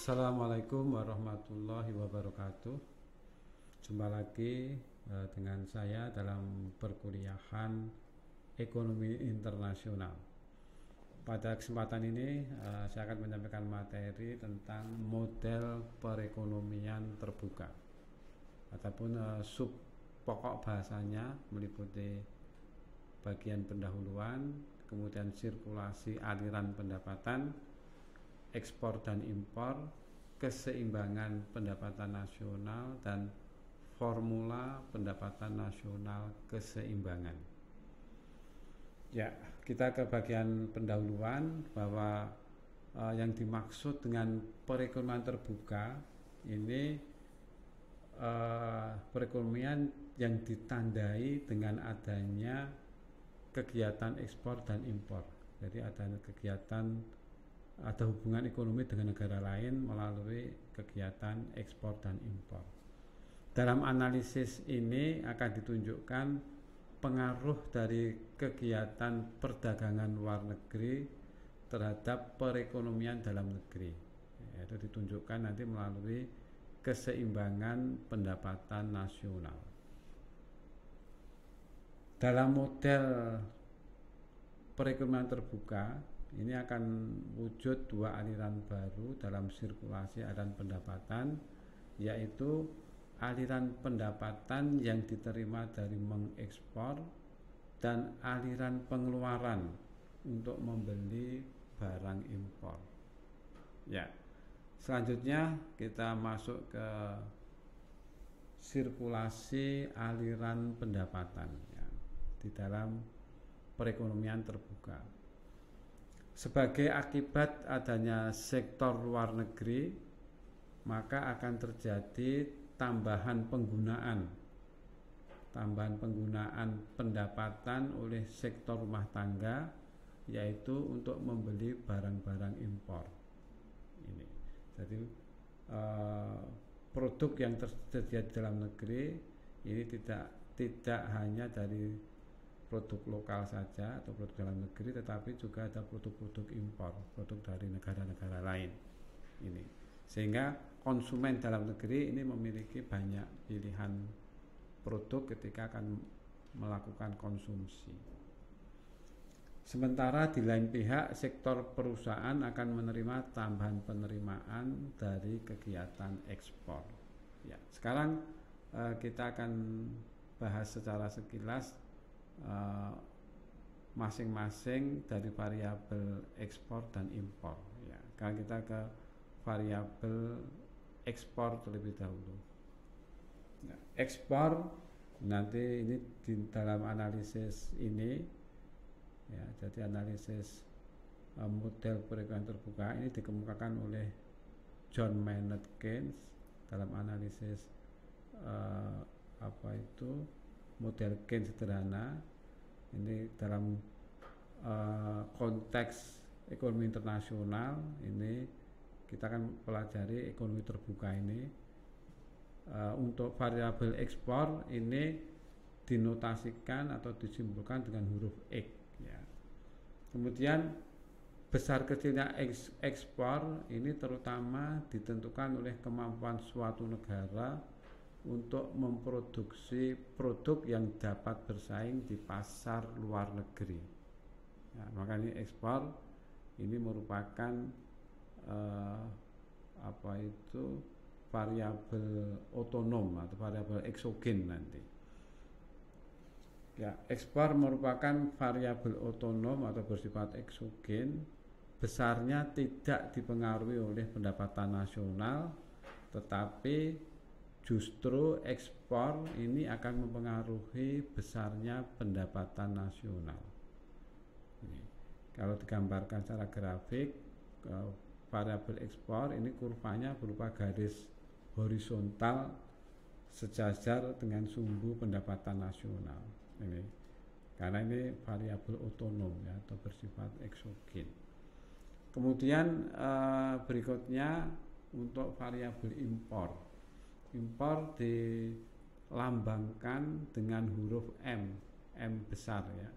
Assalamualaikum warahmatullahi wabarakatuh. Jumpa lagi dengan saya dalam perkuliahan Ekonomi Internasional. Pada kesempatan ini saya akan menyampaikan materi tentang model perekonomian terbuka ataupun sub pokok bahasanya meliputi bagian pendahuluan, kemudian sirkulasi aliran pendapatan, ekspor dan impor, keseimbangan pendapatan nasional, dan formula pendapatan nasional keseimbangan. Ya, kita ke bagian pendahuluan bahwa yang dimaksud dengan perekonomian terbuka ini perekonomian yang ditandai dengan adanya kegiatan ekspor dan impor. Jadi ada hubungan ekonomi dengan negara lain melalui kegiatan ekspor dan impor. Dalam analisis ini akan ditunjukkan pengaruh dari kegiatan perdagangan luar negeri terhadap perekonomian dalam negeri. Itu ditunjukkan nanti melalui keseimbangan pendapatan nasional. Dalam model perekonomian terbuka ini akan wujud dua aliran baru dalam sirkulasi aliran pendapatan, yaitu aliran pendapatan yang diterima dari mengekspor dan aliran pengeluaran untuk membeli barang impor. Ya, selanjutnya kita masuk ke sirkulasi aliran pendapatan ya, di dalam perekonomian terbuka. Sebagai akibat adanya sektor luar negeri, maka akan terjadi tambahan penggunaan pendapatan oleh sektor rumah tangga, yaitu untuk membeli barang-barang impor. Ini, jadi produk yang tersedia di dalam negeri ini tidak hanya dari produk lokal saja atau produk dalam negeri, tetapi juga ada produk-produk impor, produk dari negara-negara lain ini, sehingga konsumen dalam negeri ini memiliki banyak pilihan produk ketika akan melakukan konsumsi. Sementara di lain pihak sektor perusahaan akan menerima tambahan penerimaan dari kegiatan ekspor. Ya, sekarang kita akan bahas secara sekilas masing-masing dari variabel ekspor dan impor ya. Kalau kita ke variabel ekspor terlebih dahulu. Nah, ekspor nanti ini di dalam analisis ini ya, jadi analisis model perekonomian terbuka ini dikemukakan oleh John Maynard Keynes dalam analisis model Keynes sederhana. Ini dalam konteks ekonomi internasional ini kita akan pelajari ekonomi terbuka ini. Untuk variabel ekspor ini dinotasikan atau disimbolkan dengan huruf X ya. Kemudian besar kecilnya ekspor ini terutama ditentukan oleh kemampuan suatu negara untuk memproduksi produk yang dapat bersaing di pasar luar negeri. Ya, makanya ekspor ini merupakan variabel otonom atau variabel eksogen nanti. Ya, ekspor merupakan variabel otonom atau bersifat eksogen, besarnya tidak dipengaruhi oleh pendapatan nasional, tetapi justru ekspor ini akan mempengaruhi besarnya pendapatan nasional. Ini, kalau digambarkan secara grafik, variabel ekspor ini kurvanya berupa garis horizontal sejajar dengan sumbu pendapatan nasional. Ini, karena ini variabel otonom ya, atau bersifat eksogen. Kemudian berikutnya untuk variabel impor. Impor dilambangkan dengan huruf M besar ya.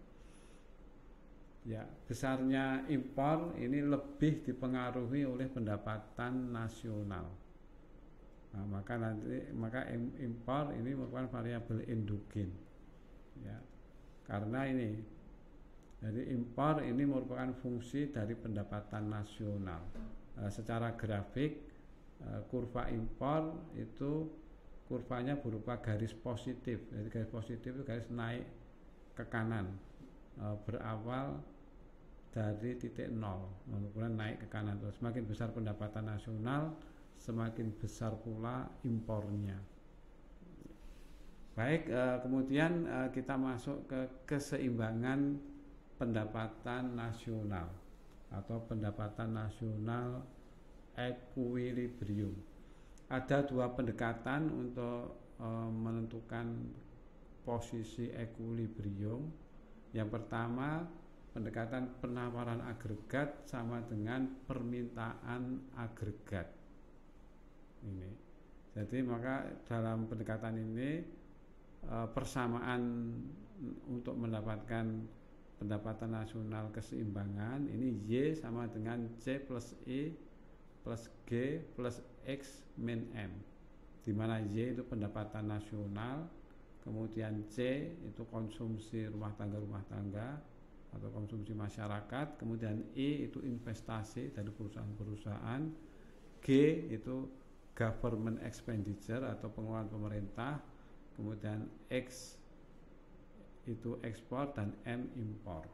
Ya, besarnya impor ini lebih dipengaruhi oleh pendapatan nasional. Nah, maka impor ini merupakan variabel endogen. Ya, karena ini, jadi impor ini merupakan fungsi dari pendapatan nasional. Secara grafik, kurva impor itu kurvanya berupa garis positif. Jadi garis positif itu garis naik ke kanan, berawal dari titik nol, kemudian naik ke kanan terus. Semakin besar pendapatan nasional, semakin besar pula impornya. Baik, kemudian kita masuk ke keseimbangan pendapatan nasional atau pendapatan nasional equilibrium. Ada dua pendekatan untuk menentukan posisi equilibrium. Yang pertama, pendekatan penawaran agregat sama dengan permintaan agregat. Ini. Jadi maka dalam pendekatan ini persamaan untuk mendapatkan pendapatan nasional keseimbangan ini Y sama dengan C plus I plus G plus X min M, di mana Y itu pendapatan nasional, kemudian C itu konsumsi rumah tangga atau konsumsi masyarakat, kemudian I itu investasi dari perusahaan-perusahaan, G itu government expenditure atau pengeluaran pemerintah, kemudian X itu ekspor dan M impor.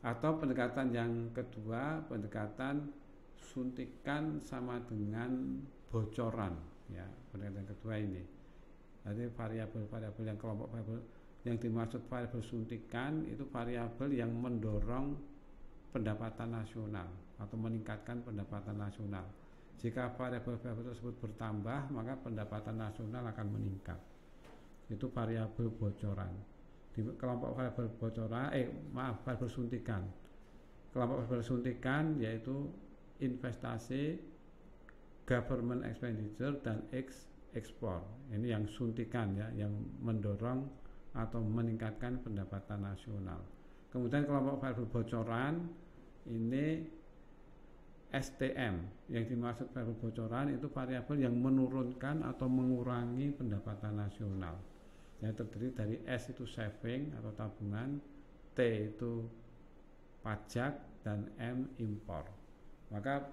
Atau pendekatan yang kedua, pendekatan suntikan sama dengan bocoran, ya, pendekatan kedua ini. Jadi variabel-variabel yang kelompok variabel yang dimaksud variabel suntikan itu variabel yang mendorong pendapatan nasional atau meningkatkan pendapatan nasional. Jika variabel-variabel tersebut bertambah, maka pendapatan nasional akan meningkat. Itu variabel bocoran. Di kelompok variabel bocoran, variabel suntikan. Kelompok variabel suntikan yaitu investasi, government expenditure dan ekspor. Ini yang suntikan, ya, yang mendorong atau meningkatkan pendapatan nasional. Kemudian kelompok variabel bocoran ini STM. Yang dimaksud variabel bocoran itu variabel yang menurunkan atau mengurangi pendapatan nasional. Yang terdiri dari S itu saving atau tabungan, T itu pajak, dan M impor. Maka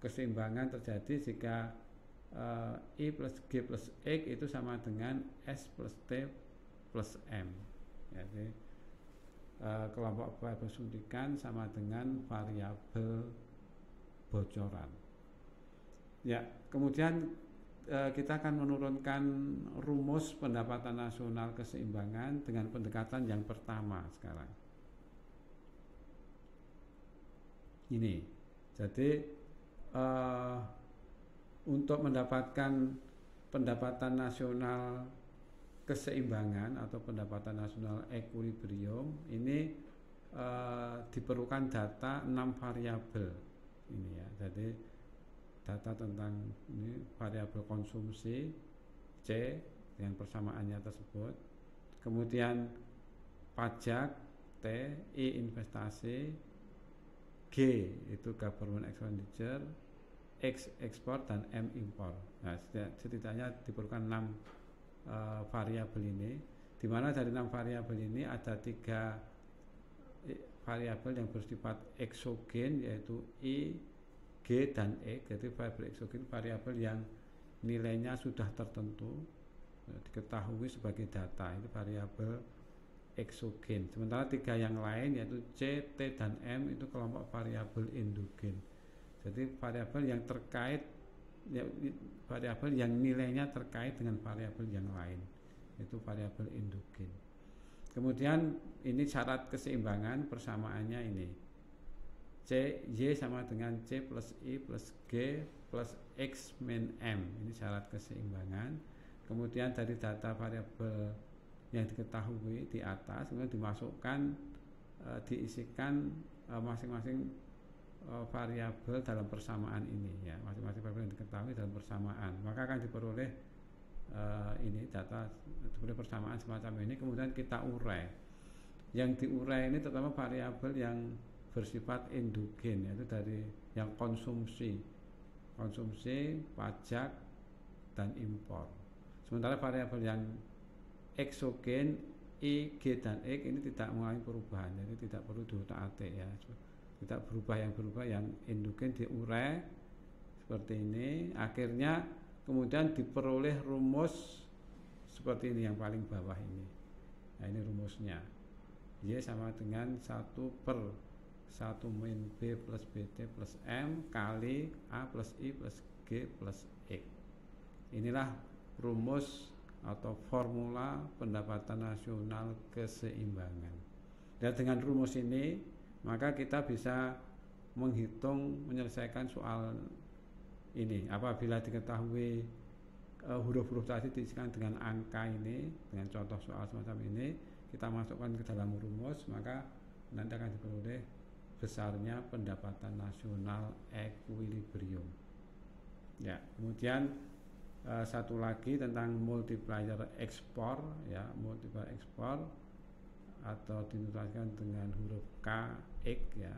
keseimbangan terjadi jika I plus G plus X itu sama dengan S plus T plus M. Jadi kelompok variabel suntikan sama dengan variabel bocoran. Ya, kemudian kita akan menurunkan rumus pendapatan nasional keseimbangan dengan pendekatan yang pertama sekarang. Ini, jadi untuk mendapatkan pendapatan nasional keseimbangan atau pendapatan nasional equilibrium ini diperlukan data 6 variabel ini, ya. Jadi data tentang ini variabel konsumsi C dengan persamaannya tersebut, kemudian pajak T, I investasi, G itu government expenditure, X ekspor, dan M impor. Nah, setidaknya diperlukan 6 variabel ini, di mana dari 6 variabel ini ada 3 variabel yang bersifat eksogen yaitu I, G, dan E. Jadi variabel eksogen variabel yang nilainya sudah tertentu, diketahui sebagai data, itu variabel eksogen. Sementara 3 yang lain yaitu C, T, dan M itu kelompok variabel endogen. Jadi variabel yang terkait, ya, variabel yang nilainya terkait dengan variabel yang lain, itu variabel endogen. Kemudian ini syarat keseimbangan persamaannya ini. C, Y sama dengan C plus I plus G plus X min M. Ini syarat keseimbangan. Kemudian dari data variabel yang diketahui di atas, kemudian dimasukkan, diisikan masing-masing variabel dalam persamaan ini, ya. Masing-masing variabel yang diketahui dalam persamaan, maka akan diperoleh ini data, diperoleh persamaan semacam ini. Kemudian kita urai. Yang diurai ini terutama variabel yang bersifat endogen, yaitu dari yang konsumsi, pajak, dan impor. Sementara variabel yang eksogen, I, G, dan X ini tidak mengalami perubahan, jadi tidak perlu diutak-atik ya. Tidak berubah, yang endogen diurai seperti ini, akhirnya kemudian diperoleh rumus seperti ini yang paling bawah ini. Nah, ini rumusnya. Y sama dengan 1/1 min B plus BT plus M kali A plus I plus G plus X. Inilah rumus atau formula pendapatan nasional keseimbangan. Dan dengan rumus ini maka kita bisa menyelesaikan soal ini. Apabila diketahui huruf-huruf tadi diisikan dengan angka ini, dengan contoh soal semacam ini, kita masukkan ke dalam rumus, maka nanti akan diperoleh besarnya pendapatan nasional ekuilibrium. Ya, kemudian satu lagi tentang multiplier ekspor, ya, multiplier ekspor atau dinotaskan dengan huruf K, X, ya.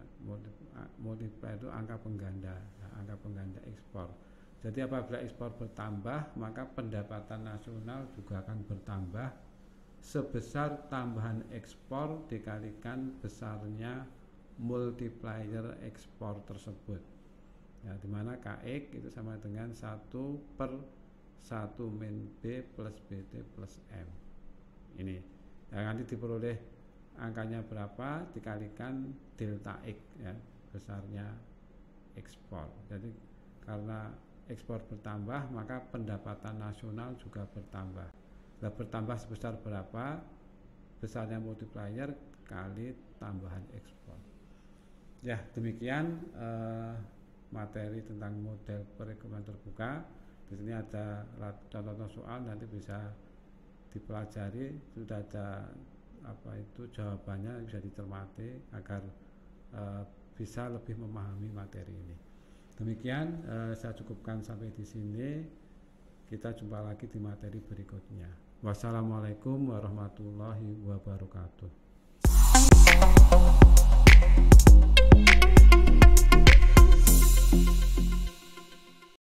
Multiplier itu angka pengganda, angka pengganda ekspor. Jadi apabila ekspor bertambah, maka pendapatan nasional juga akan bertambah sebesar tambahan ekspor dikalikan besarnya multiplier ekspor tersebut. Ya, dimana KX itu sama dengan 1/1 min B plus BT plus M. Ini. Ya, nanti diperoleh angkanya berapa dikalikan delta X, ya, besarnya ekspor. Jadi karena ekspor bertambah, maka pendapatan nasional juga bertambah. Nah, bertambah sebesar berapa? Besarnya multiplier kali tambahan ekspor. Ya, demikian materi tentang model perekonomian terbuka. Di sini ada contoh soal, nanti bisa dipelajari, sudah ada jawabannya, bisa dicermati agar bisa lebih memahami materi ini. Demikian saya cukupkan sampai di sini. Kita jumpa lagi di materi berikutnya. Wassalamualaikum warahmatullahi wabarakatuh.